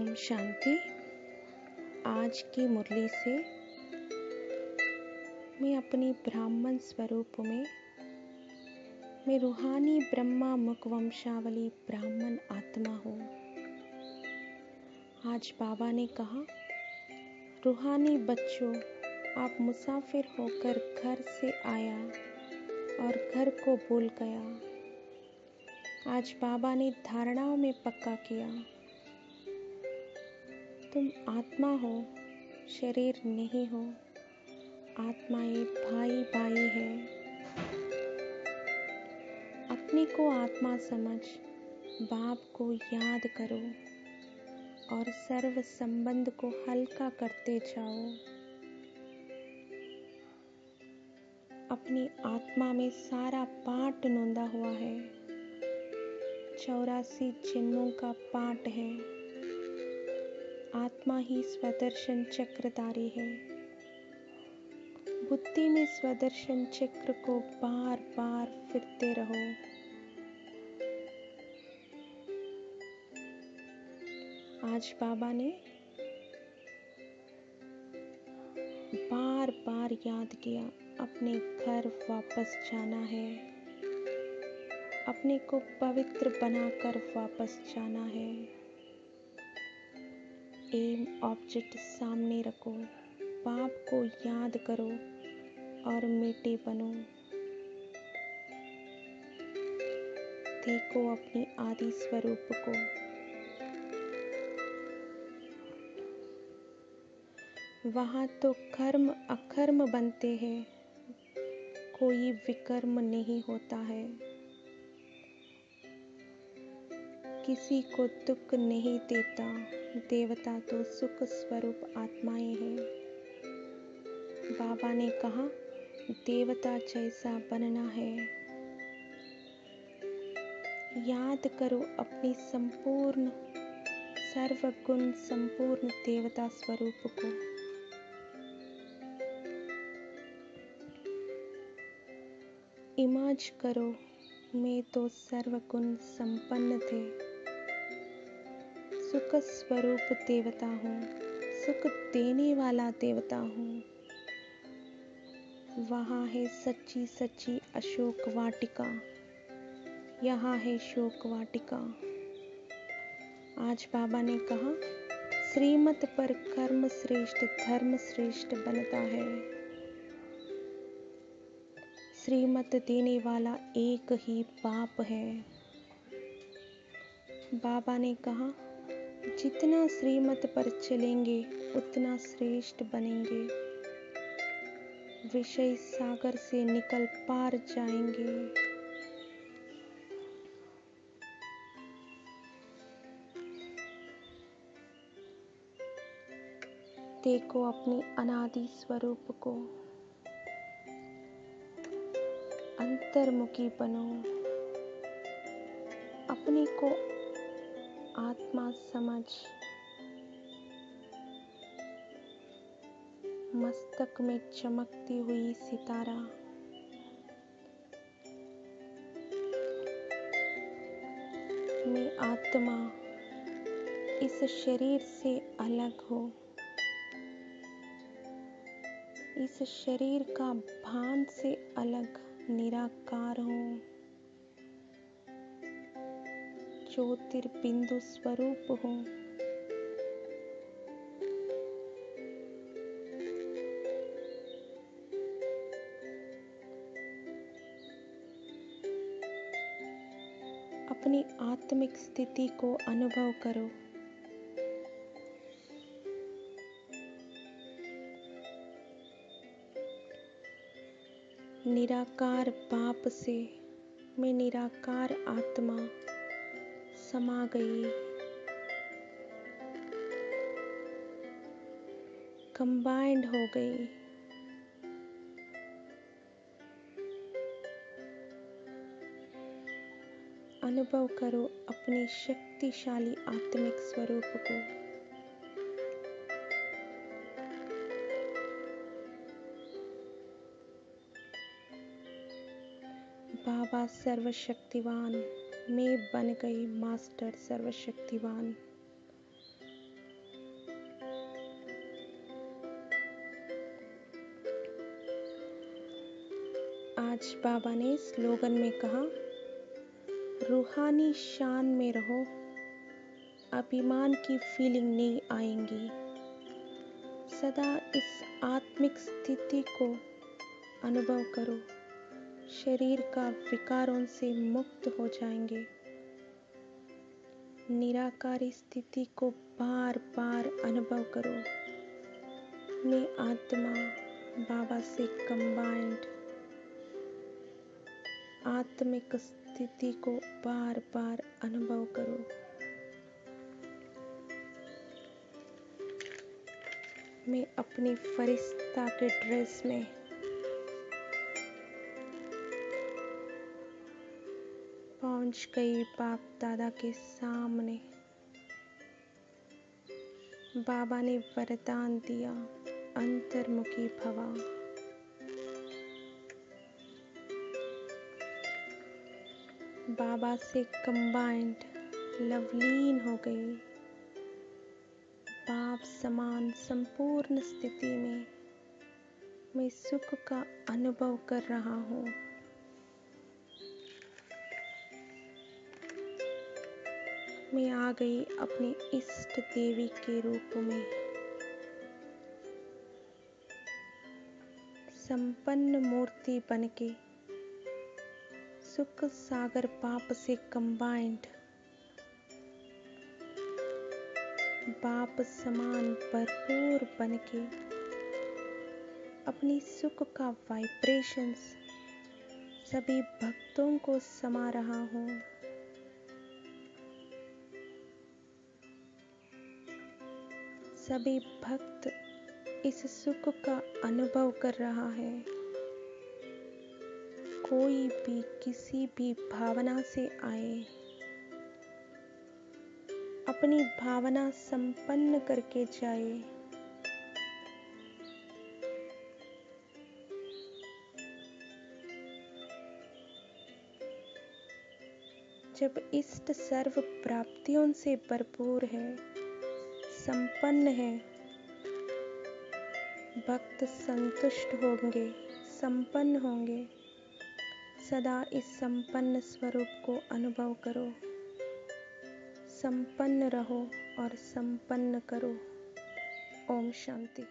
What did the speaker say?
ओम शांति। आज की मुरली से मैं अपनी ब्राह्मण स्वरूप में मैं रूहानी ब्रह्मा मुख वंशावली ब्राह्मण आत्मा हूँ। आज बाबा ने कहा, रूहानी बच्चों, आप मुसाफिर होकर घर से आया और घर को भूल गया। आज बाबा ने धारणाओं में पक्का किया, तुम आत्मा हो, शरीर नहीं हो। आत्माएं भाई भाई है। अपने को आत्मा समझ बाप को याद करो और सर्व संबंध को हल्का करते जाओ। अपनी आत्मा में सारा पाठ नोंदा हुआ है। 84 जन्मों का पाठ है। आत्मा ही स्वदर्शन चक्रधारी है। बुद्धि में स्वदर्शन चक्र को बार बार फिरते रहो। आज बाबा ने बार बार याद किया, अपने घर वापस जाना है। अपने को पवित्र बनाकर वापस जाना है। एम ऑब्जेक्ट सामने रखो, बाप को याद करो और मीठे बनो। देखो अपनी आदि स्वरूप को। वहाँ तो कर्म अकर्म बनते हैं, कोई विकर्म नहीं होता है। किसी को दुख नहीं देता। देवता तो सुख स्वरूप आत्माएं हैं। बाबा ने कहा, देवता जैसा बनना है। याद करो अपनी संपूर्ण सर्वगुण संपूर्ण देवता स्वरूप को। इमेज करो, मैं तो सर्वगुण संपन्न थे। सुख स्वरूप देवता हूँ, सुख देने वाला देवता हूँ। वहाँ है सच्ची सच्ची अशोक वाटिका, यहाँ है शोक वाटिका। आज बाबा ने कहा, श्रीमत पर कर्म श्रेष्ठ धर्म श्रेष्ठ बनता है। श्रीमत देने वाला एक ही बाप है। बाबा ने कहा, जितना श्रीमत पर चलेंगे उतना श्रेष्ठ बनेंगे। विषय सागर से निकल पार जाएंगे। देखो अपनी अनादि स्वरूप को। अंतर्मुखी बनो। अपने को आत्मा समझ मस्तक में चमकती हुई सितारा। मैं आत्मा इस शरीर से अलग हो। इस शरीर का भान से अलग निराकार हूँ। ज्योतिर्बिंदु स्वरूप हूँ। अपनी आत्मिक स्थिति को अनुभव करो। निराकार बाप से मैं निराकार आत्मा समा गई। कंबाइंड हो गई। अनुभव करो अपने शक्तिशाली आत्मिक स्वरूप को। बाबा सर्वशक्तिवान, मैं बन गई मास्टर सर्वशक्तिवान। आज बाबा ने स्लोगन में कहा, रूहानी शान में रहो, अभिमान की फीलिंग नहीं आएंगी। सदा इस आत्मिक स्थिति को अनुभव करो, शरीर का विकारों से मुक्त हो जाएंगे। निराकारी स्थिति को बार बार अनुभव करो। मैं आत्मा बाबा से कंबाइंड आत्मिक स्थिति को बार बार अनुभव करो। मैं अपनी फरिश्ता के ड्रेस में पहुंच गई बाप दादा के सामने। बाबा ने वरदान दिया, अंतर्मुखी भवा। बाबा से कंबाइंड लवलीन हो गई। बाप समान संपूर्ण स्थिति में मैं सुख का अनुभव कर रहा हूँ। मैं आ गई अपनी इष्ट देवी के रूप में। संपन्न मूर्ति बनके सुख सागर बाप से कंबाइंड बाप समान भरपूर बनके अपनी सुख का वाइब्रेशंस सभी भक्तों को समा रहा हूँ। सभी भक्त इस सुख का अनुभव कर रहा है। कोई भी किसी भी भावना से आए, अपनी भावना संपन्न करके जाए। जब इष्ट सर्व प्राप्तियों से भरपूर है, संपन्न है, भक्त संतुष्ट होंगे, संपन्न होंगे। सदा इस संपन्न स्वरूप को अनुभव करो। संपन्न रहो और संपन्न करो। ओम शांति।